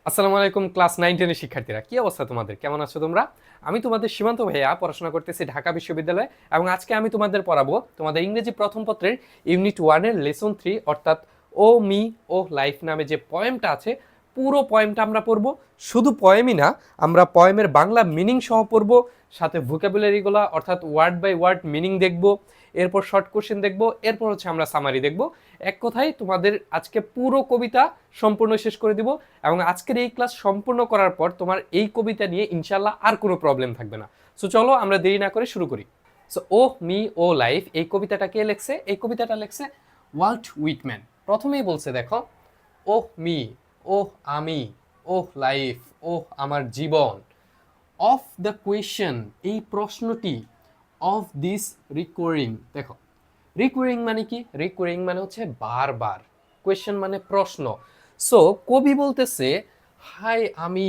আসসালামু আলাইকুম ক্লাস 9-10 এর শিক্ষার্থীরা, কি অবস্থা তোমাদের? কেমন আছো তোমরা? আমি তোমাদের সীমান্ত ভাইয়া, পড়াশোনা করতেছি ঢাকা বিশ্ববিদ্যালয়ে এবং আজকে আমি তোমাদের পড়াবো তোমাদের ইংরেজি প্রথম পত্রের ইউনিট 1 এর লেসন 3 অর্থাৎ ও মি ও লাইফ নামে যে পয়েমটা আছে পুরো পয়েমটা আমরা পড়বো। শুধু পয়েমই না, আমরা পয়েমের বাংলা মিনিং সহ পড়বো, সাথে ভোকাবুলারিগুলো অর্থাৎ ওয়ার্ড বাই ওয়ার্ড মিনিং দেখবো, এরপর শর্ট কোশ্চেন দেখবো, এরপর হচ্ছে আমরা সামারি দেখবো। এক কথায় তোমাদের আজকে পুরো কবিতা সম্পূর্ণ শেষ করে দিব এবং আজকের এই ক্লাস সম্পূর্ণ করার পর তোমার এই কবিতা নিয়ে ইনশাল্লাহ আর কোনো প্রবলেম থাকবে না। সো চলো আমরা দেরি না করে শুরু করি। সো ও মি ও লাইফ এই কবিতাটা কে লেখছে? এই কবিতাটা লেখছে ওয়াল্ট হুইটম্যান। প্রথমেই বলছে দেখো, ওহ মি, ওহ আমি, ওহ লাইফ, ওহ আমার জীবন, অফ দ্য কোয়েশ্চেন এই প্রশ্নটি, অফ দিস রিকোয়ারিং। দেখো রিকোয়ারিং মানে কি? রিকোয়ারিং মানে হচ্ছে বারবার, কোয়েশ্চেন মানে প্রশ্ন। সো কবি বলতেছে হাই আমি,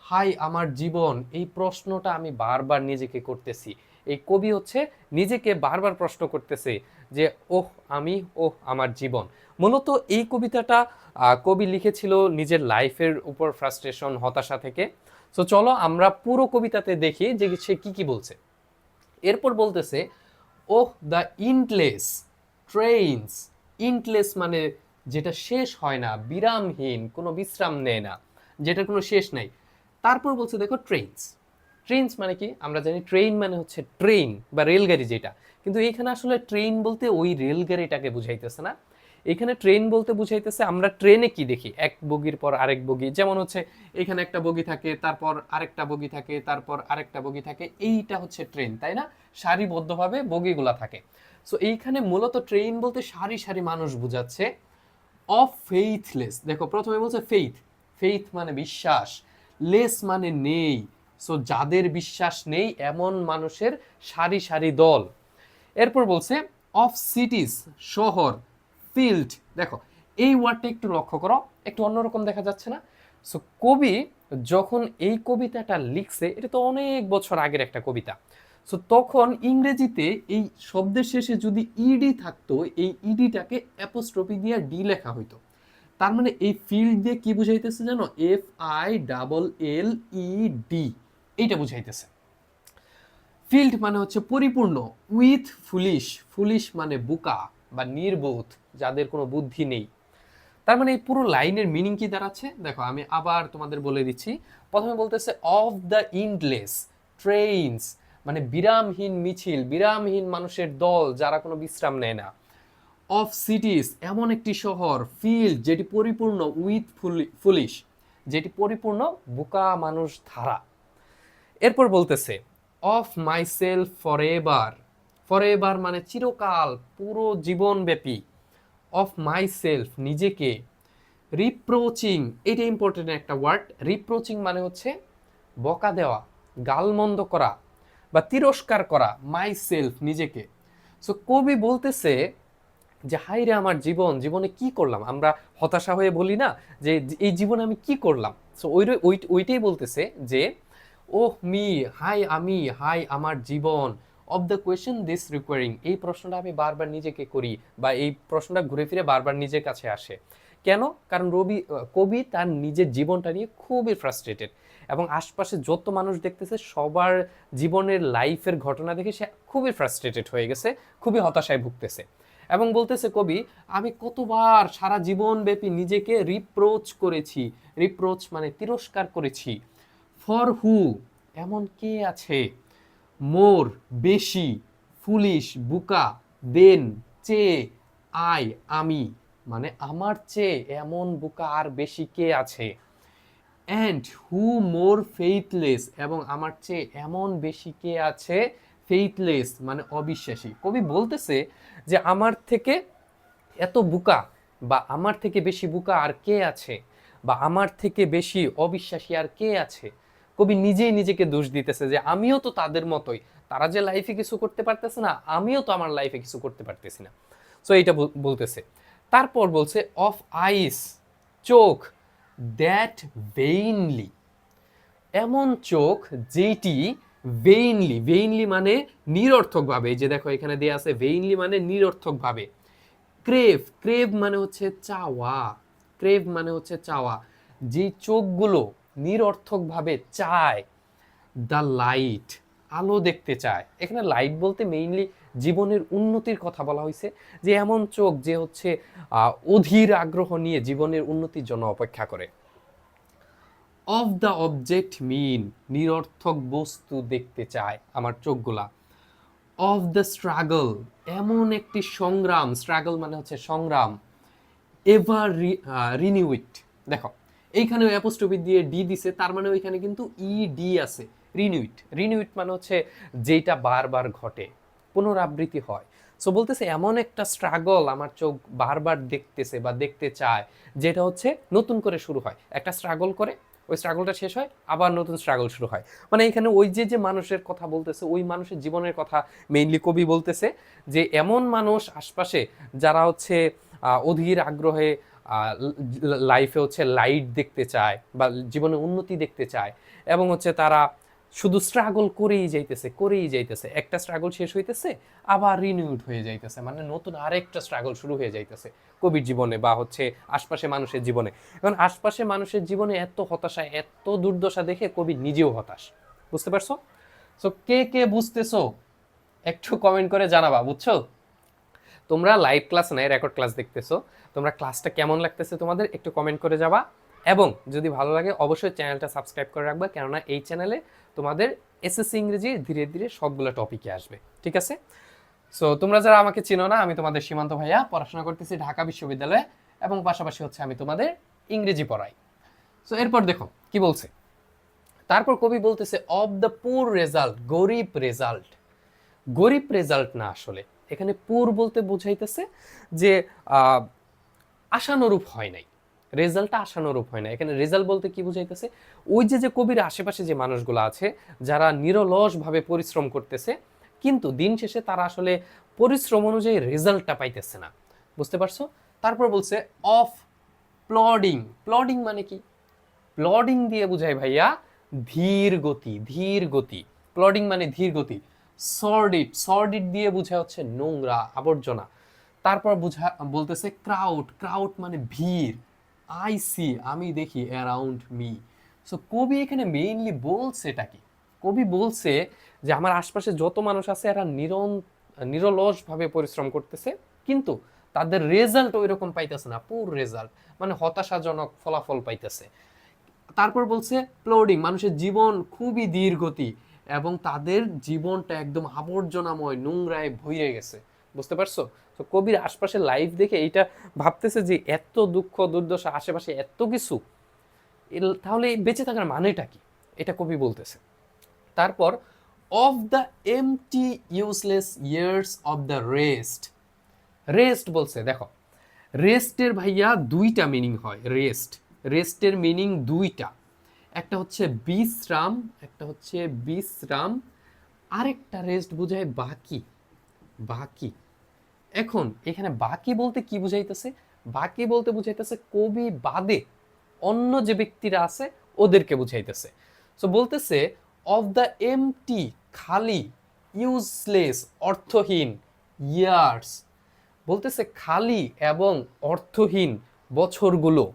হাই আমার জীবন, এই প্রশ্নটা আমি বারবার নিজেকে করতেছি। এই কবি হচ্ছে নিজেকে বারবার প্রশ্ন করতেছে যে ওহ আমি, ওহ আমার জীবন। মূলত এই কবিতাটা কবি লিখেছিল নিজের লাইফের উপর ফ্রাস্ট্রেশন, হতাশা থেকে। সো চলো আমরা পুরো কবিতাতে দেখি যে সে কি কি বলছে। এরপর বলতেছে ওহ দ্য ইন্ডলেস ট্রেইনস। ইন্ডলেস মানে যেটা শেষ হয় না, বিরামহীন, কোনো বিশ্রাম নেয় না, যেটার কোনো শেষ নাই। তারপর বলছে দেখো ট্রেইনস। ট্রেইনস মানে কি? আমরা জানি ট্রেইন মানে হচ্ছে ট্রেন বা রেলগাড়ি যেটা, কিন্তু এইখানে আসলে ট্রেন বলতে ওই রেলগাড়িটাকে বুঝাইতেছে না। এখানে ট্রেন বলতে বুঝাইতেছে আমরা ট্রেনে কি দেখি, এক বগির পর আরেক বগি, যেমন হচ্ছে এখানে একটা বগি থাকে, তারপর আরেকটা বগি থাকে, তারপর আরেকটা বগি থাকে, এইটা হচ্ছে ট্রেন, তাই না? সারিবদ্ধভাবে বগিগুলা থাকে। সো এইখানে মূলত ট্রেন বলতে সারি সারি মানুষ বুঝাচ্ছে। অফ ফেইথলেস, দেখো প্রথমে বলছে ফেইথ, ফেইথ মানে বিশ্বাস, লেস মানে নেই। সো যাদের বিশ্বাস নেই এমন মানুষের সারি সারি দল। এরপর বলছে অফ সিটিজ শহর, ফিল্ড। দেখো এই ওয়ার্ডটা একটু লক্ষ্য করো, একটু অন্যরকম দেখা যাচ্ছে না? সো কবি যখন এই কবিতাটা লিখছে, এটা তো অনেক বছর আগের একটা কবিতা। সো তখন ইংরেজিতে এই শব্দের শেষে যদি ইডি থাকতো, এই ইডিটাকে অ্যাপোস্ট্রফি দিয়ে ডি লেখা হইতো। তার মানে এই ফিল্ড দিয়ে কি বুঝাইতেছে জানো? FILLED, এইটা বুঝাইতেছে। ফিল্ড মানে হচ্ছে পরিপূর্ণ, উইথ ফুলিশ, ফুলিশ মানে বোকা বা নির্বোধ, যাদের কোনো বুদ্ধি নেই। তার মানে এই পুরো লাইনের মিনিং কি দাঁড়াচ্ছে দেখো, আমি আবার তোমাদের বলে দিচ্ছি। প্রথমে বলতেছে অফ দ্য ইন্ডলেস ট্রেইনস, মানে বিরামহীন মিছিল, বিরামহীন মানুষের দল যারা কোনো বিশ্রাম নেয় না। অফ সিটিজ এমন একটি শহর, ফিল্ড যেটি পরিপূর্ণ, উইথ ফুলিশ যেটি পরিপূর্ণ বোকা মানুষ ধারা। এরপর বলতেছে of my self for ever, for ever মানে চিরকাল, পুরো জীবনব্যাপী। অফ মাই সেলফ নিজেকে। রিপ্রোচিং, এটা ইম্পর্টেন্ট একটা ওয়ার্ড। রিপ্রোচিং মানে হচ্ছে বকা দেওয়া, গালমন্দ করা বা তিরস্কার করা, মাই সেলফ নিজেকে। সো কবি বলতেছে যে হাই রে আমার জীবন, জীবনে কি করলাম? আমরা হতাশা হয়ে বলি না যে এই জীবনে আমি কি করলাম? সো ওইটাই বলতেছে যে ওহ মি, হাই আমি, হাই আমার জীবন, of the question this recurring, এই প্রশ্নটা আমি বারবার নিজেকে করি বা এই প্রশ্নটা ঘুরে ফিরে বারবার নিজের কাছে আসে। কেন? কারণ কবি তার নিজের জীবনটা নিয়ে খুবই ফ্রাস্ট্রেটেড এবং আশপাশে যত মানুষ দেখতেছে সবার জীবনের লাইফের ঘটনা দেখে সে খুবই ফ্রাস্ট্রেটেড হয়ে গেছে, খুবই হতাশায় ভুগতেছে এবং বলতেছে কবি আমি কতবার সারা জীবন ব্যাপী নিজেকে রিপ্রোচ করেছি। রিপ্রোচ মানে তিরস্কার করেছি। ফর হু এমন কে আছে, মোর বেশি, ফুলিশ বুকা, দেন চেয়ে, আই আমি, মানে আমার চেয়ে এমন বুকা আর বেশি কে আছে। অ্যান্ড হু মোর ফেইথলেস, এবং আমার চেয়ে এমন বেশি কে আছে ফেইথলেস মানে অবিশ্বাসী। কবি বলতেছে যে আমার থেকে এত বুকা বা আমার থেকে বেশি বুকা আর কে আছে, বা আমার থেকে বেশি অবিশ্বাসী আর কে আছে। কবি নিজেই নিজেকে দোষ দিতেছে যে আমিও তো তাদের মতোই, তারা যে লাইফে কিছু করতে পারতেছে না, আমিও তো আমার লাইফে কিছু করতে পারতেছি না। সো এইটা বলতেছে। তারপর বলছে অফ আইস চোখ, দ্যাট ভেইনলি, এমন চোখ যেটি ভেইনলি, ভেইনলি মানে নিরর্থকভাবে, এই যে দেখো এখানে দেয়া আছে ভেইনলি মানে নিরর্থকভাবে। ক্রেভ, ক্রেভ মানে হচ্ছে চাওয়া, ক্রেভ মানে হচ্ছে চাওয়া। যে চোখগুলো নিরর্থকভাবে চায় দ্য লাইট, আলো দেখতে চায়। এখানে লাইট বলতে মেইনলি জীবনের উন্নতির কথা বলা হয়েছে, যে এমন চোখ যে হচ্ছে অধীর আগ্রহ নিয়ে জীবনের উন্নতির জন্য অপেক্ষা করে। অফ দ্য অবজেক্ট মিন, নিরর্থক বস্তু দেখতে চায় আমার চোখগুলা। অফ দ্য স্ট্রাগল, এমন একটি সংগ্রাম, স্ট্রাগল মানে হচ্ছে সংগ্রাম। এভার রিনিউইট, দেখো এইখানে অ্যাপোস্ট্রফি দিয়ে ডি দিছে, তার মানে ওইখানে কিন্তু ই ডি আছে। রিনিউইট, রিনিউইট মানে হচ্ছে যেটা বারবার ঘটে, পুনরাবৃত্তি হয়। সো বলতেছে এমন একটা স্ট্রাগল আমার চোখ বারবার দেখতেছে বা দেখতে চায়, যেটা হচ্ছে নতুন করে শুরু হয়। একটা স্ট্রাগল করে, ওই স্ট্রাগলটা শেষ হয়, আবার নতুন স্ট্রাগল শুরু হয়। মানে এখানে ওই যে মানুষের কথা বলতেছে, ওই মানুষের জীবনের কথা মেইনলি কবি বলতেছে, যে এমন মানুষ আশপাশে যারা হচ্ছে অধীর আগ্রহে লাইফে হচ্ছে লাইট দেখতে চায় বা জীবনে উন্নতি দেখতে চায়, এবং হচ্ছে তারা শুধু স্ট্রাগল করেই যাইতেছে, একটা স্ট্রাগল শেষ হইতেছে, আবার রিনিউড হয়ে যাইতেছে, মানে নতুন আরেকটা স্ট্রাগল শুরু হয়ে যাইতেছে কবির জীবনে বা হচ্ছে আশপাশে মানুষের জীবনে। এখন আশপাশে মানুষের জীবনে এত হতাশা, এত দুর্দশা দেখে কবি নিজেও হতাশ। বুঝতে পারছো? সো কে কে বুঝতেছো একটু কমেন্ট করে জানাবা, বুঝছো? তোমরা লাইভ ক্লাস নাই, রেকর্ড ক্লাস দেখতেছো, তোমরা ক্লাসটা কেমন লাগতেছে তোমাদের একটু কমেন্ট করে যাবা, এবং যদি ভালো লাগে অবশ্যই চ্যানেলটা সাবস্ক্রাইব করে রাখবা, কেননা এই চ্যানেলে তোমাদের এসএসসি ইংরেজি ধীরে ধীরে সবগুলো টপিকে আসবে, ঠিক আছে? সো তোমরা যারা আমাকে চিনো না, আমি তোমাদের সীমান্ত ভাইয়া, পড়াশোনা করতেছি ঢাকা বিশ্ববিদ্যালয়ে, এবং পাশাপাশি হচ্ছে আমি তোমাদের ইংরেজি পড়াই। সো এরপর দেখো কি বলছে, তারপর কবি বলতেছে অফ দ্য পুর রেজাল্ট, গরিব রেজাল্ট। গরিব রেজাল্ট না, আসলে এখানে পুর বলতে বোঝাইতেছে যে আশানুরূপ হয় নাই, রেজাল্টটা আশানুরূপ হয় না। এখানে রেজাল্ট বলতে কি বুঝাইতেছে, ওই যে কবির আশেপাশে যে মানুষগুলো আছে যারা নিরলসভাবে পরিশ্রম করতেছে, কিন্তু দিন শেষে তারা আসলে পরিশ্রম অনুযায়ী রেজাল্টটা পাইতেছে না। বুঝতে পারছো? তারপর বলছে অফ প্লডিং। প্লডিং মানে কি? প্লডিং দিয়ে বুঝাই ভাইয়া ধীর গতি, ধীর গতি। প্লডিং মানে ধীর গতি। সর্ডিড, সর্ডিড দিয়ে বুঝায় হচ্ছে নোংরা, আবর্জনা। তারপর বলতেছে ক্রাউড, ক্রাউড মানে ভিড়। আই সি, আমি দেখি, অ্যারাউন্ড মি। সো কবি এখানে মেইনলি বলছে এটা কি? কবি বলছে যে আমার আশপাশে যত মানুষ আছে এরা নিরলসভাবে পরিশ্রম করতেছে, কিন্তু তাদের রেজাল্ট ওই রকম পাইতেছে না, পুর রেজাল্ট, মানে হতাশাজনক ফলাফল পাইতেছে। তারপর বলছে প্লোডিং, মানুষের জীবন খুবই ধীরগতি, এবং তাদের জীবনটা একদম আবর্জনাময়, নোংরায় ভরে গেছে। বুঝতে পারছো? তো কবির আশপাশে লাইফ দেখে এইটা ভাবতেছে যে এত দুঃখ দুর্দশা, আশেপাশে এত কিছু, তাহলে বেঁচে থাকার মানেটা কি, এটা কবি বলতেছে। তারপর of the MT useless years of the rest. Rest বলছে, দেখো রেস্টের ভাইয়া দুইটা মিনিং হয়। রেস্ট, রেস্টের মিনিং দুইটা, একটা হচ্ছে বিশ্রাম, একটা হচ্ছে বিশ্রাম, আরেকটা রেস্ট বোঝায় বাকি, বাকি। এখন এখানে বাকি বলতে কি বুঝাইতেছে? বাকি বলতে বুঝাইতেছে কবি বাদে অন্য যে ব্যক্তিরা আছে ওদেরকে বুঝাইতেছে। সো বলতেছে অফ দ্য এমটি, খালি, ইউজলেস, অর্থহীন, ইয়ার্স, বলতেছে খালি এবং অর্থহীন বছরগুলো।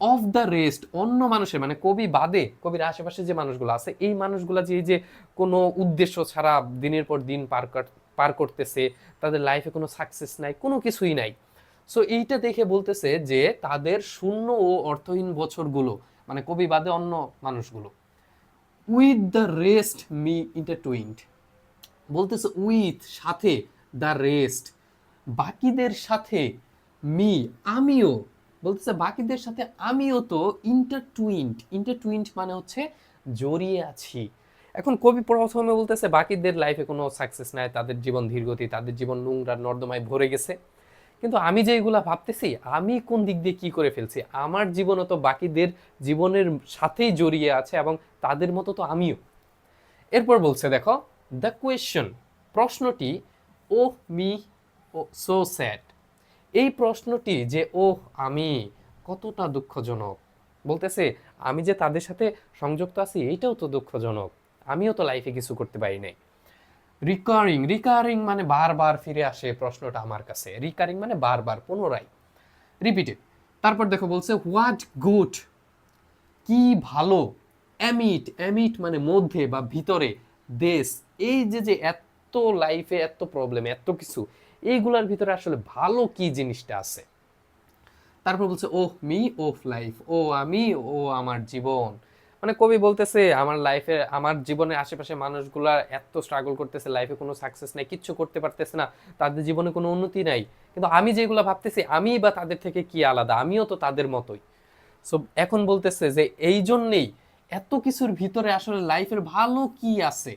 অফ দ্য রেস্ট, অন্য মানুষের, মানে কবি বাদে কবির আশেপাশে যে মানুষগুলো আছে, এই মানুষগুলো যে কোনো উদ্দেশ্য ছাড়া দিনের পর দিন পার করতেছে, তাদের লাইফে কোনো সাকসেস নাই, কোনো কিছুই নাই। সো এইটা দেখে বলতেছে যে তাদের শূন্য ও অর্থহীন বছরগুলো, মানে কবি বাদে অন্য মানুষগুলো। উইথ দ্য রেস্ট মি ইন্টারটুইন্ড, বলতেছে উইথ, সাথে, দ্য রেস্ট, বাকিদের সাথে, মি, আমিও, বলতেছে বাকিদের সাথে আমিও তো ইন্টারটুইন্ড। ইন্টারটুইন্ড মানে হচ্ছে জড়িয়ে আছি। এখন কবি প্রথমে বলতেছে বাকিদের লাইফে কোনো সাকসেস নাই, তাদের জীবন ধীরগতি, তাদের জীবন নোংরা নর্দমায় ভরে গেছে, কিন্তু আমি যেগুলা ভাবতেছি, আমি কোন দিক দিয়ে কি করে ফেলছি, আমার জীবনও তো বাকিদের জীবনের সাথেই জড়িয়ে আছে, এবং তাদের মতো তো আমিও। এরপর বলছে দেখো দ্য কোয়েশ্চন, প্রশ্নটি, ও মি, ও সো স্যাড, এই প্রশ্নটি যে ওহ আমি, কতটা দুঃখজনক। বলতেছে আমি যে তাদের সাথে সংযুক্ত আছি এইটাও তো দুঃখজনক, আমিও তো লাইফে কিছু করতে পারি নাই। রিকারিং, রিকারিং মানে বারবার ফিরে আসে প্রশ্নটা আমার কাছে, রিকারিং মানে বারবার, পুনরায়, রিপিটেড। তারপর দেখো বলছে হোয়াট গুড, কি ভালো, অ্যামিট, অ্যামিট মানে মধ্যে বা ভিতরে, দেশ, এই যে যে এত লাইফে এত প্রবলেম এত কিছু, এইগুলার ভিতরে আসলে ভালো কি জিনিসটা আছে। তারপর বলছে ওহ মি ওফ লাইফ, ও আমি, ও আমার জীবন। মানে কবি বলতেছে আমার লাইফে, আমার জীবনের আশেপাশে মানুষগুলা এত স্ট্রাগল করতেছে, লাইফে কোনো সাকসেস নাই, কিচ্ছু করতে পারতেছে না, তাদের জীবনে কোনো উন্নতি নাই, কিন্তু আমি যেগুলো ভাবতেছি আমি বা তাদের থেকে কি আলাদা, আমিও তো তাদের মতোই। সো এখন বলতেছে যে এই জন্যেই এত কিছুর ভিতরে আসলে লাইফের ভালো কি আছে,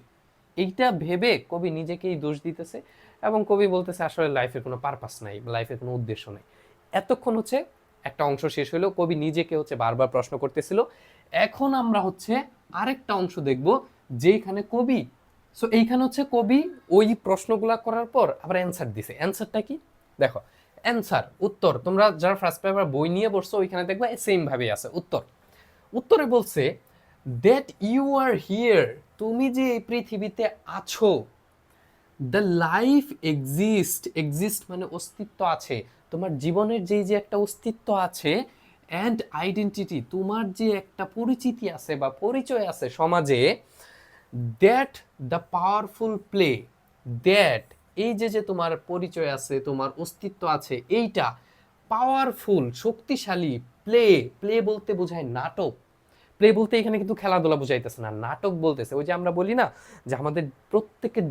এইটা ভেবে কবি নিজেকেই দোষ দিতেছে। এবং কবি বলতেছে আসলে লাইফের কোনো পারপাস নাই, লাইফের কোনো উদ্দেশ্য নাই। এতক্ষণ হচ্ছে একটা অংশ শেষ হলো, কবি নিজেকে হচ্ছে বারবার প্রশ্ন করতেছিল। এখন আমরা হচ্ছে আরেকটা অংশ দেখব যেখানে কবি, সো এইখানে হচ্ছে কবি ওই প্রশ্নগুলা করার পর আবার অ্যান্সার দিছে। অ্যান্সারটা কি দেখো, অ্যান্সার উত্তর, তোমরা যারা ফার্স্ট পেপার বই নিয়ে পড়ছো ওইখানে দেখবা সেম ভাবেই আছে উত্তর। উত্তরে বলছে দ্যাট ইউ আর হিয়ার, তুমি যে এই পৃথিবীতে আছো, দ্য লাইফ এক্সিস্ট, এক্সিস্ট মানে অস্তিত্ব আছে, তোমার জীবনের যেই যে একটা অস্তিত্ব আছে, অ্যান্ড আইডেন্টিটি, তোমার যে একটা পরিচিতি আছে বা পরিচয় আছে সমাজে, that the powerful play, that এই যে যে তোমার পরিচয় আছে, তোমার অস্তিত্ব আছে, এইটা পাওয়ারফুল শক্তিশালী, প্লে, প্লে বলতে বোঝায় নাটক। প্লে বলতে এখানে কিন্তু খেলাধুলা বুঝাইতেছে না, নাটক বলতেছে। ওই যে আমরা বলি না যে আমাদের প্রত্যেকের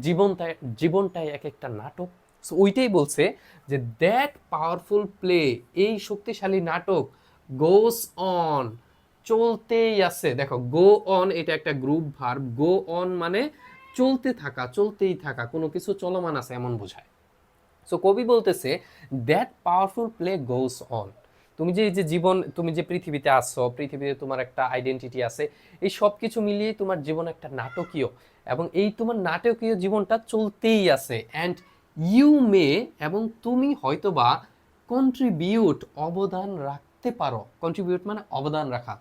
জীবনটাই এক একটা নাটক, সো ওইটাই বলছে যে দ্যাট পাওয়ারফুল প্লে, এই শক্তিশালী নাটক, গোস অন, চলতেই আছে। দেখো গো অন এটা একটা গ্রুপ ভার্ব, গো অন মানে চলতে থাকা, চলতেই থাকা, কোনো কিছু চলমান আছে এমন বোঝায়। সো কবি বলতেছে that powerful play goes on, তুমি যে এই যে জীবন, তুমি যে পৃথিবীতে আসছো, পৃথিবীতে তোমার একটা আইডেন্টিটি আছে, এই সব কিছু মিলিয়ে তোমার জীবন একটা নাটকীয়, এবং এই তোমার নাটকীয় জীবনটা চলতেই আছে। অ্যান্ড ইউ মে, এবং তুমি হয়তোবা কন্ট্রিবিউট, অবদান রাখতে পারো, কন্ট্রিবিউট মানে অবদান রাখা,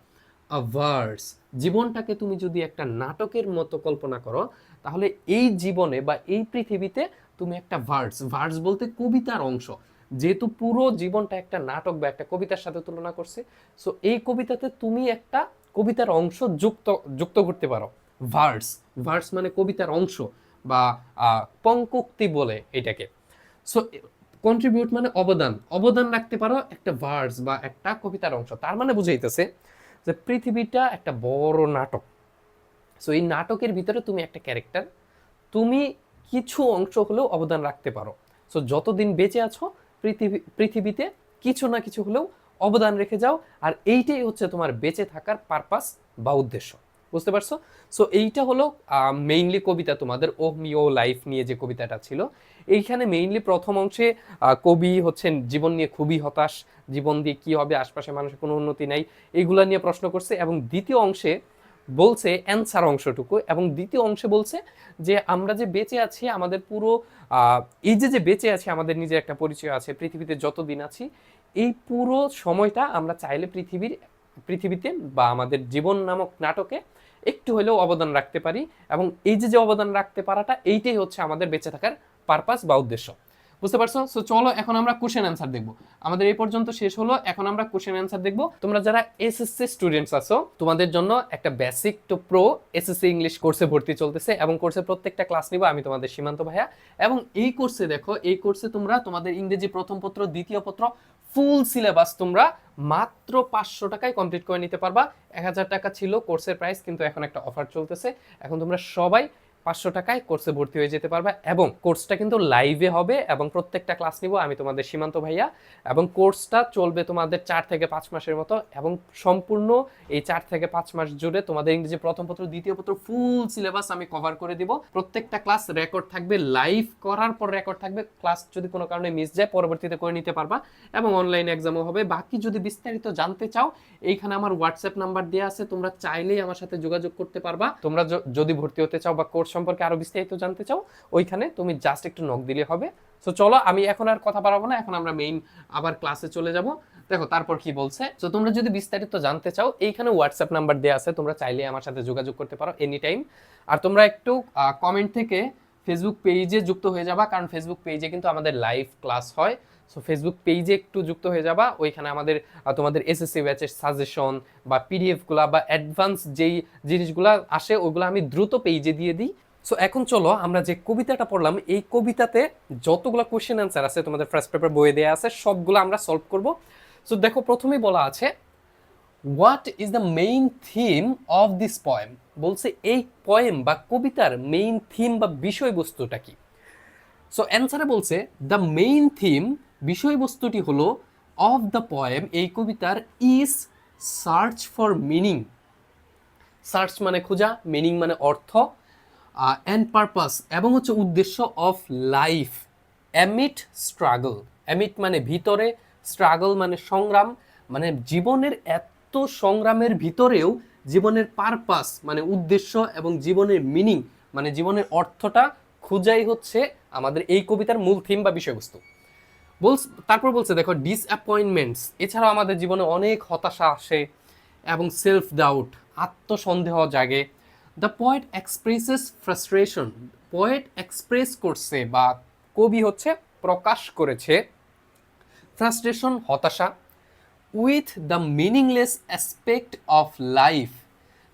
আ ভার্স, জীবনটাকে তুমি যদি একটা নাটকের মতো কল্পনা করো, তাহলে এই জীবনে বা এই পৃথিবীতে তুমি একটা ভার্স, ভার্স বলতে কবিতার অংশ, যেহেতু পুরো জীবনটা একটা নাটক বা একটা কবিতার সাথে তুলনা করছে, সো এই কবিতাতে তুমি একটা কবিতার অংশ যুক্ত যুক্ত করতে পারো। ভার্স, ভার্স মানে কবিতার অংশ বা পঙ্কোক্তি বলে এটাকে। সো কন্ট্রিবিউট মানে অবদান, অবদান রাখতে পারো একটা ভার্স বা একটা কবিতার অংশ, তার মানে বুঝাইতেছে যে পৃথিবীটা একটা বড় নাটক। সো এই নাটকের ভিতরে তুমি একটা ক্যারেক্টার, তুমি কিছু অংশ হলেও অবদান রাখতে পারো। সো যতদিন বেঁচে আছো পৃথিবীতে কিছু না কিছু হলেও অবদান রেখে যাও, আর এইটাই হচ্ছে তোমার বেঁচে থাকার পারপাস বা উদ্দেশ্য। বুঝতে পারছো? সো এইটা হলো মেইনলি কবিতা, তোমাদের ও মি ও লাইফ নিয়ে যে কবিতাটা ছিল। এইখানে মেইনলি প্রথম অংশে কবি হচ্ছেন জীবন নিয়ে খুবই হতাশ, জীবন দিয়ে কি হবে, আশপাশে মানুষের কোনো উন্নতি নাই, এইগুলা নিয়ে প্রশ্ন করছে। এবং দ্বিতীয় অংশে বলছে অ্যান্সার অংশটুকু, এবং দ্বিতীয় অংশে বলছে যে আমরা যে বেঁচে আছি, আমাদের পুরো এই যে যে বেঁচে আছি, আমাদের নিজের একটা পরিচয় আছে, পৃথিবীতে যতদিন আছি এই পুরো সময়টা আমরা চাইলে পৃথিবীতে বা আমাদের জীবন নামক নাটকে একটু হলেও অবদান রাখতে পারি, এবং এই যে যে অবদান রাখতে পারাটা, এইটাই হচ্ছে আমাদের বেঁচে থাকার পারপাস বা উদ্দেশ্য। বুঝতে পারছো? সো চলো এখন আমরা কোশ্চেন অ্যান্সার দেখবো। আমাদের এই পর্যন্ত শেষ হলো, এখন আমরা কোশ্চেন অ্যান্সার দেখবো। তোমরা যারা এসএসসি স্টুডেন্টস আছো, তোমাদের জন্য একটা basic to pro SSC English কোর্সে ভর্তি চলতেছে, এবং কোর্সের প্রত্যেকটা ক্লাস নিব আমি, তোমাদের সীমান্ত ভাইয়া। এবং এই কোর্সে দেখো, এই কোর্সে তোমরা তোমাদের ইংরেজি প্রথম পত্র, দ্বিতীয় পত্র, ফুল সিলেবাস তোমরা মাত্র 500 টাকায় কমপ্লিট করে নিতে পারবা। 1000 টাকা ছিল কোর্সের প্রাইস, কিন্তু এখন একটা অফার চলতেছে, এখন তোমরা সবাই 500 টাকায় কোর্সে ভর্তি হয়ে যেতে পারবে। এবং কোর্সটা কিন্তু লাইভে হবে, এবং প্রত্যেকটা ক্লাস নিব আমি, তোমাদের সীমান্ত ভাইয়া। এবং কোর্সটা চলবে তোমাদের 4 থেকে 5 মাসের মতো, এবং সম্পূর্ণ এই 4 থেকে 5 মাস জুড়ে তোমাদের ইংরেজি প্রথম পত্র, দ্বিতীয় পত্র, ফুল সিলেবাস আমি কভার করে দিব। প্রত্যেকটা ক্লাস রেকর্ড থাকবে, লাইভ করার পর রেকর্ড থাকবে, ক্লাস যদি কোনো কারণে মিস যায় পরবর্তীতে করে নিতে পারবা, এবং অনলাইন এক্সামও হবে। বাকি যদি বিস্তারিত জানতে চাও, এইখানে আমার হোয়াটসঅ্যাপ নাম্বার দেওয়া আছে, তোমরা চাইলেই আমার সাথে যোগাযোগ করতে পারবা। তোমরা যদি ভর্তি হতে চাও বা কোর্স সম্পর্কে আরো বিস্তারিত জানতে চাও, ওইখানে তুমি জাস্ট একটু নক দিলে হবে। সো চলো, আমি এখন আর কথা বাড়াবো না, এখন আমরা মেইন আবার ক্লাসে চলে যাব। দেখো তারপর কি বলছে। তো তোমরা যদি বিস্তারিত জানতে চাও, এইখানে হোয়াটসঅ্যাপ নাম্বার দেওয়া আছে, তোমরা চাইলে আমার সাথে যোগাযোগ করতে পারো এনি টাইম। আর তোমরা একটু কমেন্ট থেকে ফেসবুক পেজে যুক্ত হয়ে যাবা, কারণ ফেসবুক পেজে কিন্তু আমাদের লাইভ ক্লাস হয়। সো ফেসবুক পেজে একটু যুক্ত হয়ে যাবা, ওইখানে আমাদের তোমাদের এসএসসি ব্যাচের সাজেশন বা পিডিএফগুলা বা অ্যাডভান্স যেই জিনিসগুলা আসে ওইগুলো আমি দ্রুত পেজে দিয়ে দিই। সো এখন চলো আমরা যে কবিতাটা পড়লাম এই কবিতাতে যতগুলো কোশ্চেন অ্যান্সার আছে তোমাদের ফার্স্ট পেপার বইয়ে দেওয়া আছে সবগুলো আমরা সলভ করব। সো দেখো প্রথমেই বলা আছে what is the main theme of this poem, বলছে এই পয়েম বা কবিতার মেইন থিম বা বিষয়বস্তুটা কি। সো অ্যান্সারে বলছে দ্য মেইন থিম, বিষয়বস্তুটি হলো অফ দ্য পয়েম, এই কবিতার is search for meaning. Search মানে খোঁজা, মিনিং মানে অর্থ, অ্যান্ড পারপাস এবং হচ্ছে উদ্দেশ্য of life amid struggle. Amid মানে ভিতরে, স্ট্রাগল মানে সংগ্রাম, মানে জীবনের এত সংগ্রামের ভিতরেও জীবনের পারপাস মানে উদ্দেশ্য এবং জীবনের মিনিং মানে জীবনের অর্থটা খুঁজাই হচ্ছে আমাদের এই কবিতার মূল থিম বা বিষয়বস্তু। তারপর বলছে দেখো ডিসঅ্যাপয়েন্টমেন্টস, এছাড়াও আমাদের জীবনে অনেক হতাশা আসে এবং সেলফ ডাউট, আত্মসন্দেহ জাগে। The poet expresses frustration, poet express করছে বা কবি হচ্ছে প্রকাশ করেছে ফ্রাস্ট্রেশন হতাশা with the meaningless aspect of life.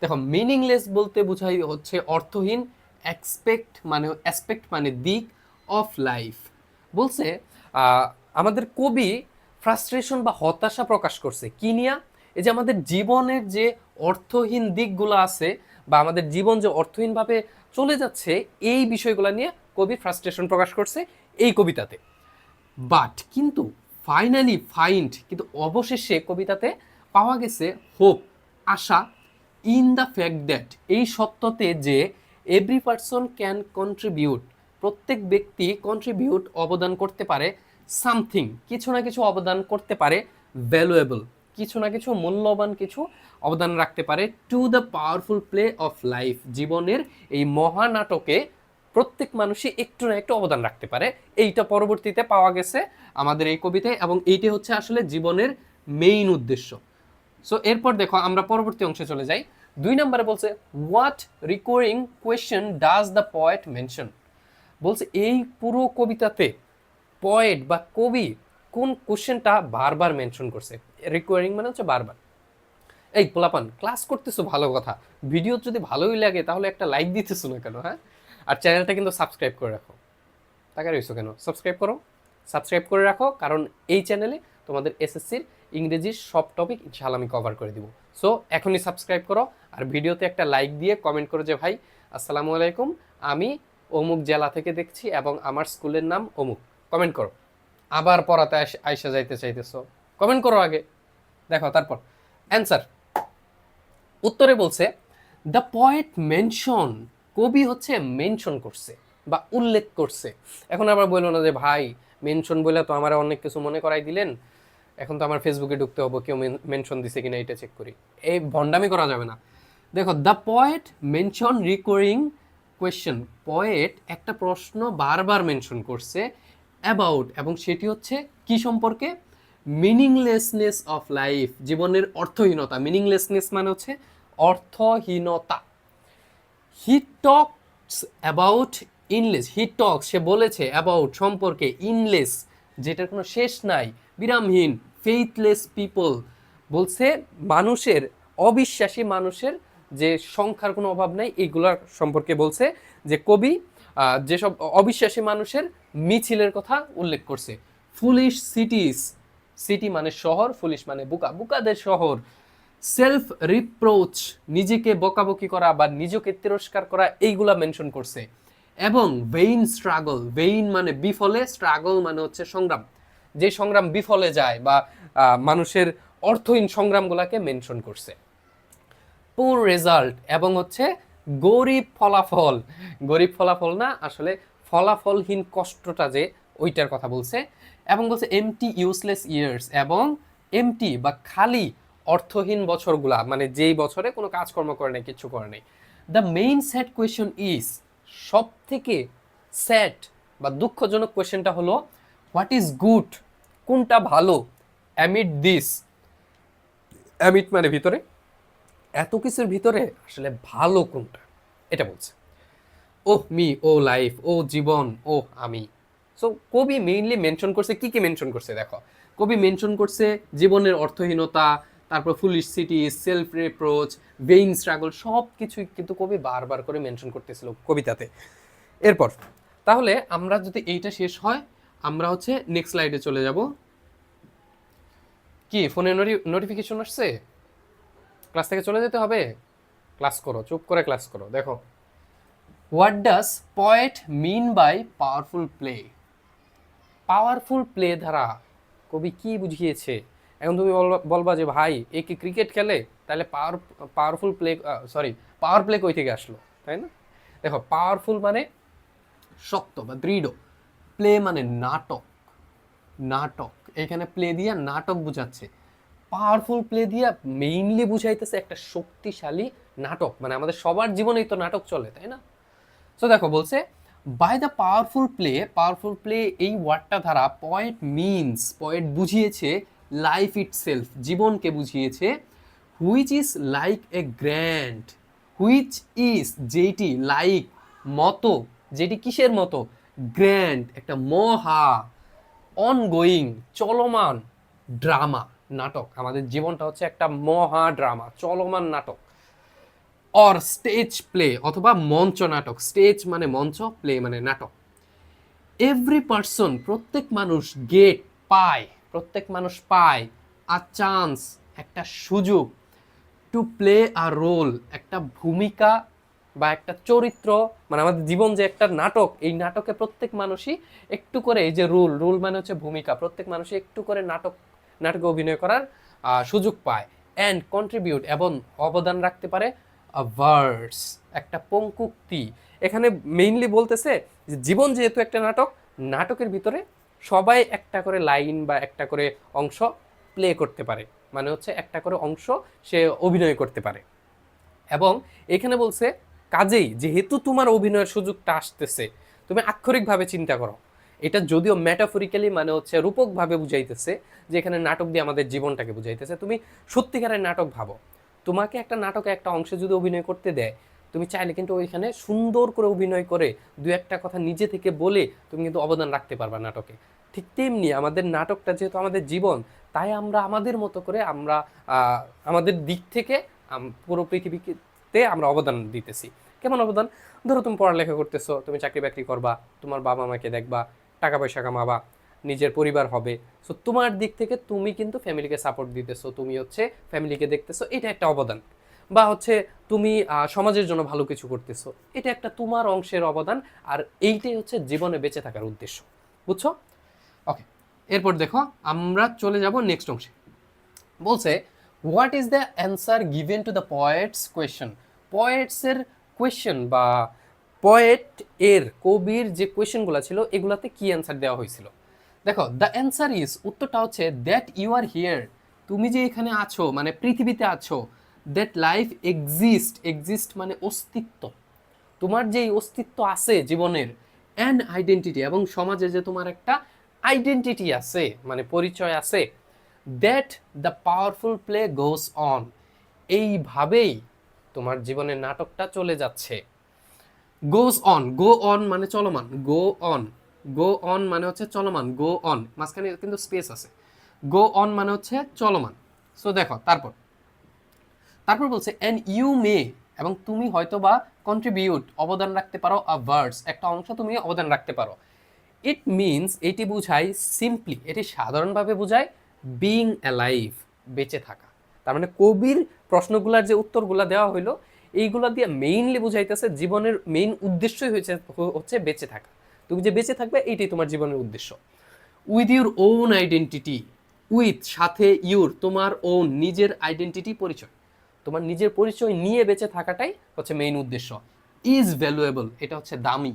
দেখো মিনিংলেস বলতে বোঝাই হচ্ছে অর্থহীন, অ্যাসপেক্ট মানে দিক, অফ লাইফ বলছে আমাদের কবি ফ্রাস্ট্রেশন বা হতাশা প্রকাশ করছে কি নিয়া, এই যে আমাদের জীবনের যে অর্থহীন দিকগুলো আছে বা আমাদের জীবন যে অর্থহীনভাবে চলে যাচ্ছে এই বিষয়গুলো নিয়ে কবি ফ্রাস্ট্রেশন প্রকাশ করছে এই কবিতাতে। বাট কিন্তু ফাইনালি কিন্তু অবশেষে কবিতাতে পাওয়া গেছে hope, Asha, in the fact that, এই সত্যতে যে এভরি পারসন ক্যান কন্ট্রিবিউট, প্রত্যেক ব্যক্তি কন্ট্রিবিউট অবদান করতে পারে, সামথিং কিছু না কিছু অবদান করতে পারে, ভ্যালুয়েবল কিছু না কিছু মূল্যবান কিছু অবদান রাখতে পারে, to the powerful play of life, জীবনের এই মহানাটকে প্রত্যেক মানুষই একটু না একটু অবদান রাখতে পারে। এইটা পরবর্তীতে পাওয়া গেছে আমাদের এই কবিতায় এবং এইটি হচ্ছে আসলে জীবনের মেইন উদ্দেশ্য। সো এরপর দেখো আমরা পরবর্তী অংশে চলে যাই। 2 নম্বরে বলছে what recurring question does the poet mention, বলছে এই পুরো কবিতাতে পয়েট বা কবি কোন কোশ্চেনটা বারবার মেনশন করছে। রিকোয়ারিং মানে হচ্ছে বারবার। এই পোলাপান ক্লাস করতেছো ভালো কথা, ভিডিও যদি ভালোই লাগে তাহলে একটা লাইক দিতেছো না কেন? হ্যাঁ, আর চ্যানেলটা কিন্তু সাবস্ক্রাইব করে রাখো। টাকা রয়েছো কেন? সাবস্ক্রাইব করে রাখো, কারণ এই চ্যানেলে তোমাদের এসএসসির ইংরেজির সব টপিক ইনশাআল্লাহ আমি কভার করে দিব। সো এখনই সাবস্ক্রাইব করো আর ভিডিওতে একটা লাইক দিয়ে কমেন্ট করো যে ভাই আসসালামু আলাইকুম, আমি অমুক জেলা থেকে দেখছি এবং আমার স্কুলের নাম অমুক। কমেন্ট করো। আবার পড়াতে আইসা যাইতে চাইতেছো, কমেন্ট করো আগে, দেখো তারপর অ্যান্সার। উত্তরে বলছে দ্য পয়েট মেনশন, কবি হচ্ছে মেনশন করছে বা উল্লেখ করছে। এখন আবার বললো না যে ভাই মেনশন বলে তো আমার অনেক কিছু মনে করাই দিলেন, এখন তো আমার ফেসবুকে ঢুকতে হবে কেউ মেনশন দিছে কিনা এটা চেক করি, এই ভণ্ডামি করা যাবে না। দেখো the poet mention recurring question, poet একটা প্রশ্ন বারবার মেনশন করছে অ্যাবাউট, এবং সেটি হচ্ছে কি সম্পর্কে, মিনিংলেসনেস অফ লাইফ, জীবনের অর্থহীনতা। মিনিংলেসনেস মানে হচ্ছে অর্থহীনতা। হি টকস অ্যাবাউট ইনলেস, হি টক সে বলেছে অ্যাবাউট সম্পর্কে, ইনলেস যেটার কোনো শেষ নাই, বিরামহীন, ফেইথলেস পিপল বলছে মানুষের, অবিশ্বাসী মানুষের যে সংখ্যার কোনো অভাব নাই এইগুলোর সম্পর্কে বলছে যে কবি যেসব অবিশ্বাসী মানুষের মিছিলের কথা উল্লেখ করছে। ফুলিশ সিটিস, সিটি মানে শহর, ফুলিশ মানে বুকা, বুকাদের শহর। সেলফ রিপ্রোচ নিজেকে বকাবকি করা বা নিজেকে তিরস্কার করা এইগুলা মেনশন করছে। এবং ভেইন স্ট্রাগল, ভেইন মানে বিফলে, স্ট্রাগল মানে হচ্ছে সংগ্রাম, যে সংগ্রাম বিফলে যায় বা মানুষের অর্থহীন সংগ্রামগুলোকে মেনশন করছে। পুর রেজাল্ট এবং হচ্ছে গরিব ফলাফল, গরিব ফলাফল না আসলে ফলাফলহীন কষ্টটা যে ওইটার কথা বলছে। এবং বলছে এমটি ইউজলেস ইয়ার্স, এবং এমটি বা খালি অর্থহীন বছরগুলা মানে যেই বছরে কোনো কাজকর্ম করে নাই, কিচ্ছু করে নাই। The main sad question is, সব থেকে স্যাড বা দুঃখজনক কোয়েশ্চেনটা হলো হোয়াট ইজ গুড, কোনটা ভালো, অ্যামিট দিস, অ্যামিট মানে ভিতরে, এত কিছুর ভিতরে আসলে ভালো কোনটা এটা বলছে। ও মি, ও লাইফ, ও জীবন, ও আমি। সো কবি মেইনলি মেনশন করছে কি কি মেনশন করছে দেখো, কবি মেনশন করছে জীবনের অর্থহীনতা, তারপর foolish city, self reproach, vain struggle, সব কিছুই কিন্তু কবি বারবার করে মেনশন করতেছিল কবিতাতে। এরপর তাহলে আমরা যদি এইটা শেষ হয় আমরা হচ্ছে নেক্সট স্লাইডে চলে যাব। কি ফোনে নোটিফিকেশন আসছে? ক্লাস থেকে চলে যেতে হবে? ক্লাস করো, চুপ করে ক্লাস করো। দেখো, what does poet mean by powerful play? Powerful play দ্বারা কবি কি বুঝিয়েছে? এখন তুমি বলবা যে ভাই এ কি ক্রিকেট খেলে, তাহলে পাওয়ারফুল প্লে পাওয়ার প্লে কই থেকে আসলো, তাই না? দেখো, পাওয়ারফুল মানে শক্ত বা দৃঢ়, প্লে মানে নাটক, নাটক এখানে প্লে দিয়া নাটক বুঝাচ্ছে। পাওয়ারফুল প্লে দিয়া মেইনলি বুঝাইতেছে একটা শক্তিশালী নাটক, মানে আমাদের সবার জীবনেই তো নাটক চলে, তাই না? সো দেখো বলছে বাই দ্য পাওয়ারফুল প্লে এই ওয়ার্ডটা দ্বারা পয়েট বুঝিয়েছে লাইফ ইটসেলফ, জীবনকে বুঝিয়েছে, which is like a grand, which is যেটি, লাইক মতো, যেটি কিসের মতো, গ্র্যান্ড একটা মহা, অনগোয়িং চলমান ড্রামা, নাটক। আমাদের জীবনটা হচ্ছে একটা মহা ড্রামা, চলমান নাটক। অর স্টেজ প্লে অথবা মঞ্চ নাটক, স্টেজ মানে মঞ্চ, প্লে মানে নাটক। এভরি পার্সন প্রত্যেক মানুষ, গেট পায়, প্রত্যেক মানুষ পায়, আ চান্স একটা সুযোগ, টু প্লে আ রোল একটা ভূমিকা বা একটা চরিত্র, মানে আমাদের জীবন যে একটা নাটক, এই নাটকে প্রত্যেক মানুষই একটু করে, এই যে রোল মানে হচ্ছে ভূমিকা, প্রত্যেক মানুষই একটু করে নাটকে অভিনয় করার সুযোগ পায়। অ্যান্ড কন্ট্রিবিউট এবং অবদান রাখতে পারে, ভার্স একটা পঙ্কুক্তি। এখানে মেইনলি বলতেছে যে জীবন যেহেতু একটা নাটক, নাটকের ভিতরে সবাই একটা করে লাইন বা একটা করে অংশ প্লে করতে পারে, মানে হচ্ছে একটা করে অংশ সে অভিনয় করতে পারে। এবং এখানে বলছে কাজেই যেহেতু তোমার অভিনয়ের সুযোগটা আসতেছে, তুমি আক্ষরিকভাবে চিন্তা করো, এটা যদিও ম্যাটাফরিক্যালি মানে হচ্ছে রূপকভাবে বুঝাইতেছে, যে এখানে নাটক দিয়ে আমাদের জীবনটাকে বুঝাইতেছে, তুমি সত্যিকারের নাটক ভাবো। তোমাকে একটা নাটকে একটা অংশে যদি অভিনয় করতে দেয়, তুমি চাইলে কিন্তু ওইখানে সুন্দর করে অভিনয় করে দু একটা কথা নিজে থেকে বলে তুমি কিন্তু অবদান রাখতে পারবা নাটকে। ঠিক তেমনি আমাদের নাটকটা যেহেতু আমাদের জীবন, তাই আমরা আমাদের মতো করে আমরা আমাদের দিক থেকে পুরো পৃথিবীতে আমরা অবদান দিতেছি। কেমন অবদান? ধরো তুমি পড়ালেখা করতেছো, তুমি চাকরি বাকরি করবা, তোমার বাবা মাকে দেখবা, টাকা পয়সা কামাবা, নিজের পরিবার হবে। সো তোমার দিক থেকে তুমি কিন্তু ফ্যামিলিকে সাপোর্ট দিতেছো, তুমি হচ্ছে ফ্যামিলিকে দেখতেছো, এটা একটা অবদান। বা হচ্ছে তুমি সমাজের জন্য ভালো কিছু করতেছো, এটা একটা তোমার অংশের অবদান। আর এইটাই হচ্ছে জীবনে বেঁচে থাকার উদ্দেশ্য। বুঝছো? ওকে, এরপর দেখো আমরা চলে যাব নেক্সট অংশে। বলছে what is the answer given to the poets question? পয়েটসের কোয়েশ্চেন বা পয়েট এর কবির যে কোয়েশ্চেনগুলো ছিল এগুলাতে কি অ্যান্সার দেওয়া হয়েছিল? দেখো, দ্য অ্যান্সার ইজ, উত্তরটা হচ্ছে দ্যাট ইউ আর হিয়ার, তুমি যে এখানে আছো মানে পৃথিবীতে আছো, দ্যাট লাইফ এক্সিস্ট মানে অস্তিত্ব, তোমার যে অস্তিত্ব আছে জীবনের, অ্যান আইডেন্টিটি এবং সমাজে যে তোমার একটা আইডেন্টিটি আছে মানে পরিচয় আছে, that the powerful play goes on, এইভাবেই তোমার জীবনের নাটকটা চলে যাচ্ছে। গোস অন, গো অন মানে চলমান, গো অন মানে হচ্ছে চলমান, গো অন মাঝখানে কিন্তু স্পেস আছে, গো অন মানে হচ্ছে চলমান। সো দেখো তারপর বলছে অ্যান্ড ইউ মে, এবং তুমি হয়তো বা কন্ট্রিবিউট অবদান রাখতে পারো, আ ভার্স একটা অংশ তুমি অবদান রাখতে পারো। ইট মিনস এটি বুঝায় সিম্পলি, এটি সাধারণভাবে বোঝায় বিং অ্যালাইভ বেঁচে থাকা। তার মানে কবির প্রশ্নগুলোর যে উত্তরগুলো দেওয়া হইলো এইগুলো দিয়ে মেইনলি বুঝাইতেছে জীবনের মেইন উদ্দেশ্যই হচ্ছে বেঁচে থাকা। তুমি যে বেঁচে থাকবে এইটাই তোমার জীবনের উদ্দেশ্য। With your own identity, with সাথে, ইউর তোমার, ওন নিজের, আইডেন্টিটি পরিচয়, তোমার নিজের পরিচয় নিয়ে বেঁচে থাকাটাই হচ্ছে মেইন উদ্দেশ্য। ইজ ভ্যালুয়েবল এটা হচ্ছে দামি,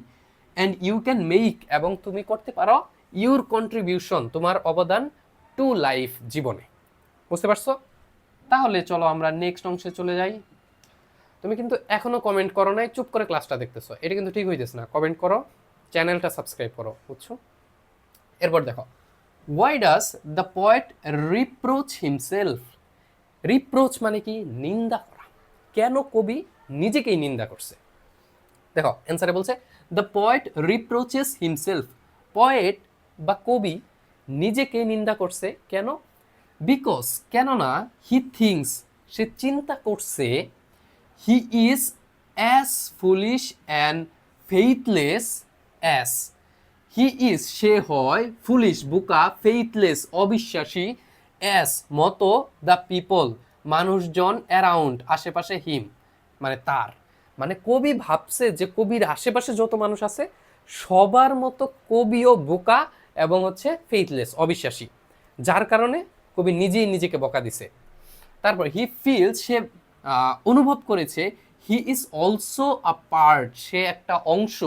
অ্যান্ড ইউ ক্যান মেক এবং তুমি করতে পারো, ইউর কন্ট্রিবিউশন তোমার অবদান, টু লাইফ জীবনে। বুঝতে পারছো? তাহলে চলো আমরা নেক্সট অংশে চলে যাই। তুমি কিন্তু এখনো কমেন্ট করো নাই, চুপ করে ক্লাসটা দেখতেছো, এটা কিন্তু ঠিক হইতেছে না। কমেন্ট করো, চ্যানেলটা সাবস্ক্রাইব করো, বুঝছো? এরপর দেখো, why does the poet reproach himself? Reproach মানে কি? নিন্দা করা। কেন কবি নিজেকেই নিন্দা করছে? দেখো অ্যান্সারে বলছে দ্য পয়েট রিপ্রোচেস হিমসেলফ পয়েট বা কবি নিজেকে নিন্দা করছে কেন? বিকজ, কেননা হি থিংস, সে চিন্তা করছে, he is as foolish and faithless as, he is সে হয়, ফুলিশ বোকা, ফেইথলেস অবিশ্বাসী, অ্যাজ মতো, দ্য পিপল মানুষজন, অ্যারাউন্ড আশেপাশে, হিম মানে তার, মানে কবি ভাবছে যে কবির আশেপাশে যত মানুষ আছে সবার মতো কবিও বোকা এবং হচ্ছে ফেইথলেস অবিশ্বাসী, যার কারণে কবি নিজেই নিজেকে বকা দিছে। তারপর হি ফিলস, সে অনুভব করেছে, he is also a part, সে একটা অংশ,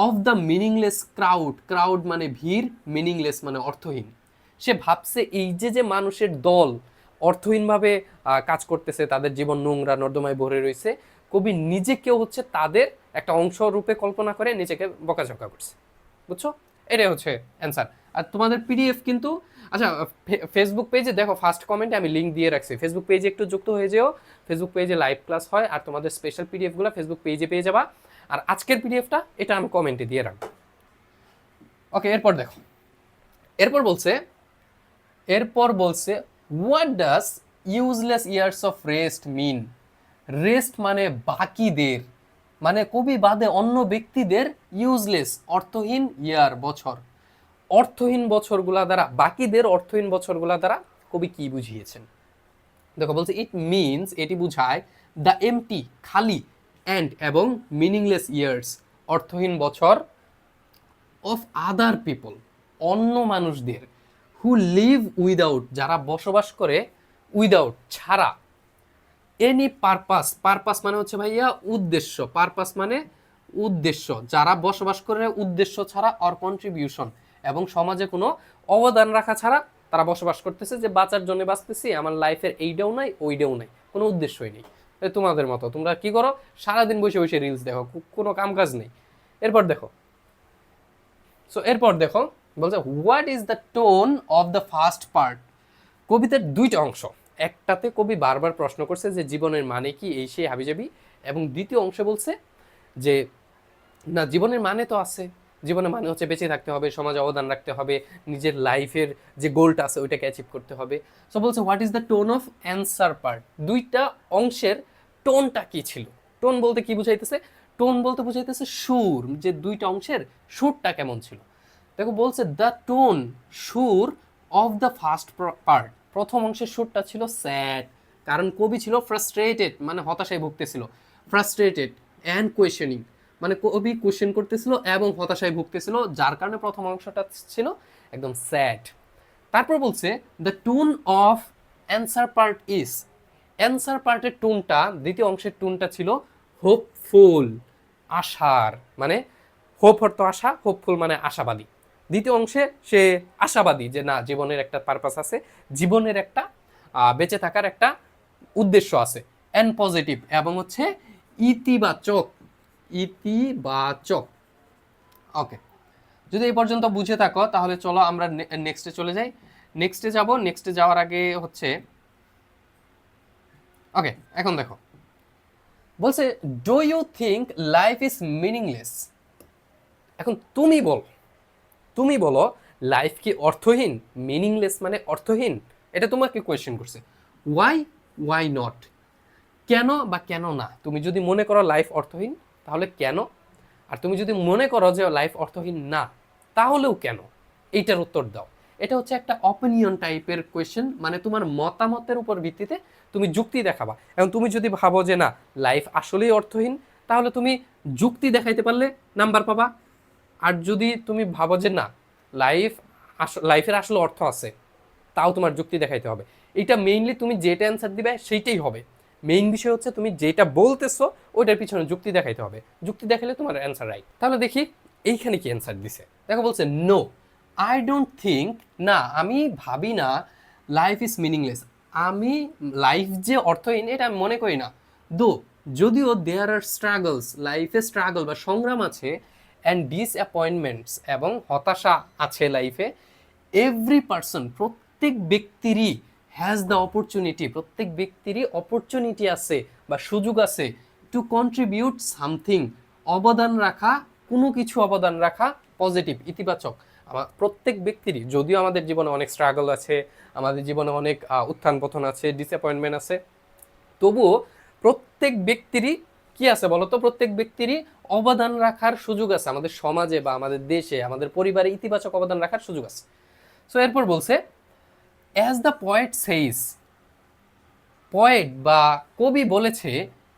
of the meaningless crowd, crowd মানে ভিড়, মিনিংলেস মানে অর্থহীন। সে ভাবছে এই যে মানুষের দল অর্থহীনভাবে কাজ করতেছে, তাদের জীবন নোংরা নর্দমায় ভরে রয়েছে, কবি নিজেকেও হচ্ছে তাদের একটা অংশ রূপে কল্পনা করে নিজেকে বকাঝকা করছে। বুঝছো? এটাই হচ্ছে অ্যান্সার। আর তোমাদের পিডিএফ কিন্তু, আচ্ছা ফেসবুক পেজে দেখো ফার্স্ট কমেন্টে আমি লিঙ্ক দিয়ে রাখছি, ফেসবুক পেজে একটু যুক্ত হয়ে যেও, ফেসবুক পেজে লাইভ ক্লাস হয় আর তোমাদের স্পেশাল পিডিএফগুলো ফেসবুক পেজে পেয়ে যাবা। আর আজকের পিডিএফটা এটা আমি কমেন্টে দিয়ে রাখবো। ওকে, এরপর দেখো, এরপর বলছে what does useless years of rest mean? Rest মানে বাকিদের, মানে কবি বাদে অন্য ব্যক্তিদের ইউজলেস অর্থহীন ইয়ার বছর, অর্থহীন বছরগুলা দ্বারা, বাকিদের অর্থহীন বছরগুলা দ্বারা কবি কি বুঝিয়েছেন? দেখো বলছে ইট মিনস, এটি বুঝায় দ্য এমটি খালি, অ্যান্ড এবং মিনিংলেস ইয়ার্স অর্থহীন বছর, অফ আদার পিপল অন্য মানুষদের, হু লিভ উইদাউট যারা বসবাস করে, উইদাউট ছাড়া, এনি পারপাস, পারপাস মানে হচ্ছে ভাইয়া উদ্দেশ্য, পারপাস মানে উদ্দেশ্য, যারা বসবাস করে উদ্দেশ্য ছাড়া, অর কন্ট্রিবিউশন এবং সমাজে কোনো অবদান রাখা ছাড়া তারা বসবাস করতেছে, যে বাঁচার জন্য বাঁচতেছি, আমার লাইফের এইটাও নাই ওইটাও নাই, কোনো উদ্দেশ্যই নেই। তোমাদের মতো তোমরা কি করো, সারাদিন বসে বসে রিলস দেখো, কোনো কাম কাজ নেই। এরপর দেখো বলছে what is the tone of the first part? কবিতার দুইটা অংশ, একটাতে কবি বারবার প্রশ্ন করছে যে জীবনের মানে কি, এই সেই হাবিজাবি, এবং দ্বিতীয় অংশে বলছে যে না, জীবনের মানে তো আছে, জীবনের মানে হচ্ছে বেঁচে থাকতে হবে, সমাজে অবদান রাখতে হবে, নিজের লাইফের যে গোলটা আছে ওইটাকে অ্যাচিভ করতে হবে। সো বলছে what is the tone of answer part? দুইটা অংশের টোনটা কি ছিল? টোন বলতে কি বুঝাইতেছে? টোন বলতে বুঝাইতেছে সুর, যে দুইটা অংশের সুরটা কেমন ছিল। দেখো বলছে দ্য টোন, সুর, অফ দ্য ফার্স্ট পার্ট, প্রথম অংশের সুরটা ছিল স্যাড, কারণ কবি ছিল ফ্রাস্ট্রেটেড, মানে হতাশায় ভুগতেছিল, ফ্রাস্ট্রেটেড অ্যান্ড কোয়েশনিং, মানে কবি কোয়েশ্চেন করতেছিল এবং হতাশায় ভুগতেছিল, যার কারণে প্রথম অংশটা ছিল একদম স্যাড। তারপর বলছে the tone of answer part is, answer পার্টের টোনটা, দ্বিতীয় অংশের টোনটা ছিল হোপফুল, আশার, মানে হোপ অর্থ আশা, হোপফুল মানে আশাবাদী। দ্বিতীয় অংশে সে আশাবাদী যে না, জীবনের একটা পারপাস আছে, জীবনের একটা বেঁচে থাকার একটা উদ্দেশ্য আছে, অ্যান্ড পজিটিভ এবং হচ্ছে ইতিবাচক, ইতিবাচক। ওকে, যদি এই পর্যন্ত বুঝে থাকো তাহলে চলো আমরা নেক্সটে চলে যাই। নেক্সটে যাওয়ার আগে হচ্ছে, ওকে এখন দেখো বলছে do you think life is meaningless? এখন তুমি বলো লাইফ কি অর্থহীন? মিনিংলেস মানে অর্থহীন, এটা তোমাকে কোয়েশ্চেন করছে। ওয়াই নট, কেন বা কেন না? তুমি যদি মনে করো লাইফ অর্থহীন তাহলে কেন, আর তুমি যদি মনে করো যে লাইফ অর্থহীন না তাহলেও কেন, এইটার উত্তর দাও। এটা হচ্ছে একটা অপিনিয়ন টাইপের কোয়েশ্চেন, মানে তোমার মতামতের উপর ভিত্তিতে তুমি যুক্তি দেখাবা। এবং তুমি যদি ভাবো যে না লাইফ আসলেই অর্থহীন, তাহলে তুমি যুক্তি দেখাইতে পারলে নাম্বার পাবা। আর যদি তুমি ভাবো যে না লাইফের আসলে অর্থ আছে, তাও তোমার যুক্তি দেখাইতে হবে। এটা মেইনলি তুমি যেটা অ্যান্সার দিবে সেইটাই হবে। মেইন বিষয় হচ্ছে তুমি যেটা বলতেছো ওইটার পিছনে যুক্তি দেখাইতে হবে, যুক্তি দেখালে তোমার অ্যান্সার রাইট। তাহলে দেখি এইখানে কি অ্যান্সার দিছে। দেখো বলছে নো আই ডোন্ট থিঙ্ক, না আমি ভাবি না, লাইফ ইজ মিনিংলেস, আমি লাইফ যে অর্থহীন এটা আমি মনে করি না। যদিও দেয়ার আর স্ট্রাগলস, লাইফে স্ট্রাগল বা সংগ্রাম আছে, অ্যান্ড ডিসঅ্যাপয়েন্টমেন্টস এবং হতাশা আছে লাইফে, এভরি পার্সন প্রত্যেক ব্যক্তিরই হ্যাজ দ্য অপরচুনিটি, প্রত্যেক ব্যক্তিরই অপরচুনিটি আছে বা সুযোগ আছে টু কন্ট্রিবিউট সামথিং, অবদান রাখা, কোনো কিছু অবদান রাখা, পজিটিভ, ইতিবাচক। প্রত্যেক ব্যক্তিরই, যদিও আমাদের জীবনে অনেক স্ট্রাগল আছে, আমাদের জীবনে অনেক উত্থান পতন আছে, ডিসঅ্যাপয়েন্টমেন্ট আছে, তবুও প্রত্যেক ব্যক্তিরই কি আছে বলতো, প্রত্যেক ব্যক্তিরই অবদান রাখার সুযোগ আছে আমাদের সমাজে বা আমাদের দেশে, আমাদের পরিবারে ইতিবাচক অবদান রাখার সুযোগ আছে। সো এরপর বলছে, as the poet says, poet বা কবি বলেছে,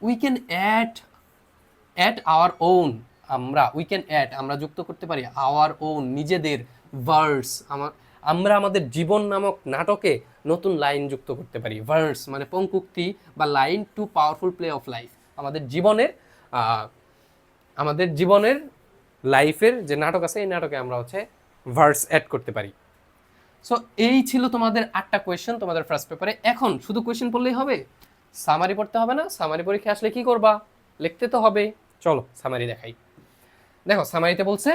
we can at our own, we can add, আমরা যুক্ত করতে পারি আওয়ার ওন, নিজেদের ভার্স, আমরা আমাদের জীবন নামক নাটকে নতুন লাইন যুক্ত করতে পারি। ভার্স মানে পঙ্কুক্তি বা line to powerful play of life, আমাদের জীবনের লাইফের যে নাটক আছে এই নাটকে আমরা হচ্ছে ভার্স অ্যাড করতে পারি। সো এই ছিল তোমাদের 8টা কোয়েশ্চেন তোমাদের ফার্স্ট পেপারে। এখন শুধু কোয়েশ্চেন পড়লেই হবে? সামারি পড়তে হবে না? সামারি পরীক্ষা আসলে কি করবা? লিখতে তো হবে। চলো সামারি দেখাই। দেখো সামারিতে বলছে,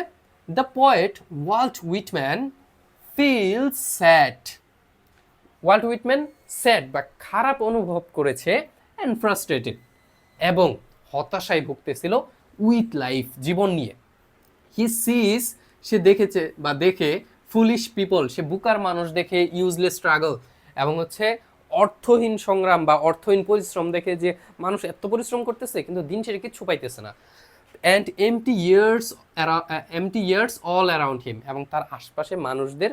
the poet Walt Whitman feels sad. Walt Whitman sad বা খারাপ অনুভব করেছে, অ্যান্ড ফ্রাস্ট্রেটেড এবং হতাশায় ভুগতেছিল, উইথ লাইফ জীবন নিয়ে। হি সিজ, সে দেখেছে বা দেখে, ফুলিশ পিপল, সে বুকার মানুষ দেখে, ইউজলেস স্ট্রাগল এবং হচ্ছে অর্থহীন সংগ্রাম বা অর্থহীন পরিশ্রম দেখে, যে মানুষ এত পরিশ্রম করতেছে কিন্তু দিন শেষে কিচ্ছু পাইতেছে না। And empty years all around him, এবং তার আশপাশে মানুষদের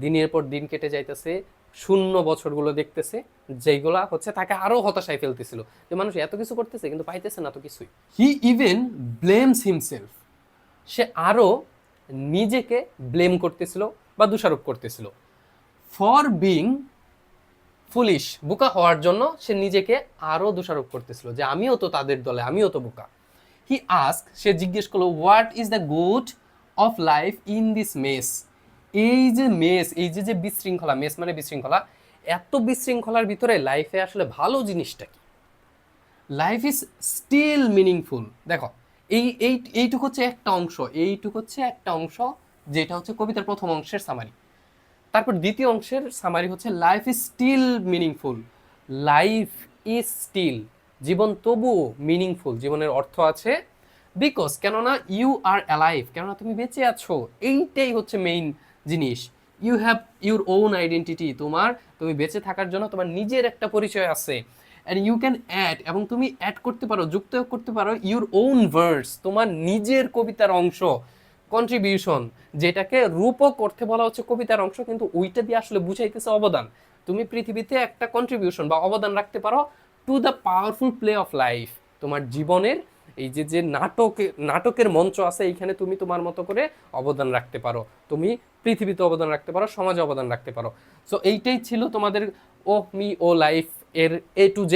দিনের পর দিন কেটে যাইতেছে, শূন্য বছরগুলো দেখতেছে, যেগুলা হচ্ছে তাকে আরো হতাশায় ফেলতেছিল, যে মানুষ এত কিছু করতেছে কিন্তু পাইতেছে না তো কিছুই। হি ইভেন ব্লেমস হিমসেলফ, সে আরো নিজেকে ব্লেম করতেছিল বা দোষারোপ করতেছিল। ফর বিং ফুলিশ, বোকা হওয়ার জন্য সে নিজেকে আরো দোষারোপ করতেছিল, যে আমিও তো তাদের দলে, আমিও তো বোকা। হি আস্ক, সে জিজ্ঞেস করলো, what is the good of life in this mace, এই যে মেস, এই যে বিশৃঙ্খলা, মেস মানে বিশৃঙ্খলা, এত বিশৃঙ্খলার ভিতরে লাইফে আসলে ভালো জিনিসটা কি? Life is still meaningful. দেখো এইটুকু হচ্ছে একটা অংশ, যেটা হচ্ছে কবিতার প্রথম অংশের সামারি। তারপর দ্বিতীয় অংশের সামারি হচ্ছে, life is still meaningful. Life is still, জীবন তবুও মিনিংফুল, জীবনের অর্থ আছে। বিকজ, কেননা ইউ আর অ্যালাইভ, কেননা তুমি বেঁচে আছো, এইটাই হচ্ছে মেইন জিনিস। You have your own identity, তুমি বেঁচে থাকার জন্য তোমার নিজের একটা পরিচয় আছে। অ্যান্ড ইউ ক্যান অ্যাড, এবং তুমি অ্যাড করতে পারো, যুক্ত করতে পারো ইউর ওন ভার্স, তোমার নিজের কবিতার অংশ, কন্ট্রিবিউশন, যেটাকে রূপক অর্থে বলা হচ্ছে কবিতার অংশ, কিন্তু ওইটা দিয়ে আসলে বুঝাইতেছে অবদান। তুমি পৃথিবীতে একটা কন্ট্রিবিউশন বা অবদান রাখতে পারো to the powerful play of life, তোমার জীবনের এই যে নাটকের মঞ্চ আছে, এইখানে তুমি তোমার মতো করে অবদান রাখতে পারো, তুমি পৃথিবীতে অবদান রাখতে পারো, সমাজে অবদান রাখতে পারো। সো এইটাই ছিল তোমাদের ও মি ও লাইফ এর A to Z।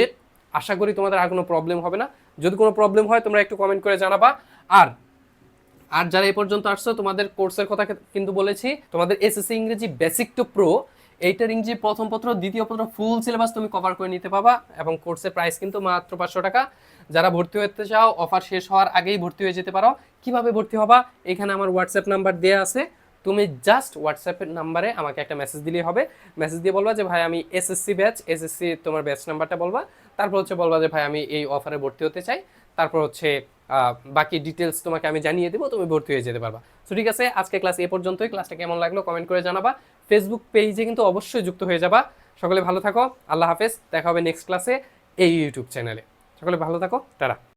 আশা করি তোমাদের আর কোনো প্রবলেম হবে না। যদি কোনো প্রবলেম হয় তোমরা একটু কমেন্ট করে জানাবা। আর যারা এই পর্যন্ত আসছো, তোমাদের কোর্সের কথা কিন্তু বলেছি, তোমাদের এসএসসি ইংরেজি বেসিক টু প্রো, এইটার ইংরেজি প্রথম পত্র, দ্বিতীয় পত্র, ফুল সিলেবাস তুমি কভার করে নিতে পাবা, এবং কোর্সের প্রাইস কিন্তু মাত্র 500 টাকা। যারা ভর্তি হতে চাও, অফার শেষ হওয়ার আগেই ভর্তি হয়ে যেতে পারো। কিভাবে ভর্তি হবা? এখানে আমার হোয়াটসঅ্যাপ নাম্বার দেওয়া আছে, তুমি জাস্ট হোয়াটসঅ্যাপের নাম্বারে আমাকে একটা মেসেজ দিলেই হবে। মেসেজ দিয়ে বলবা যে ভাই আমি এসএসসি তোমার ব্যাচ নাম্বারটা বলবা, তারপর হচ্ছে বলবা যে ভাই আমি এই অফারে ভর্তি হতে চাই, তারপর হচ্ছে বাকি ডিটেলস তোমাকে আমি জানিয়ে দেবো, তুমি ভর্তি হয়ে যেতে পারবা। তো ঠিক আছে, আজকে ক্লাস এ পর্যন্তই। ক্লাসটা কেমন লাগলো কমেন্ট করে জানাবা। ফেসবুক পেজে কিন্তু অবশ্যই যুক্ত হয়ে যাবা। সকলে ভালো থাকো, আল্লাহ হাফেজ, দেখা হবে নেক্সট ক্লাসে এই ইউটিউব চ্যানেলে। সকলে ভালো থাকো, টাটা।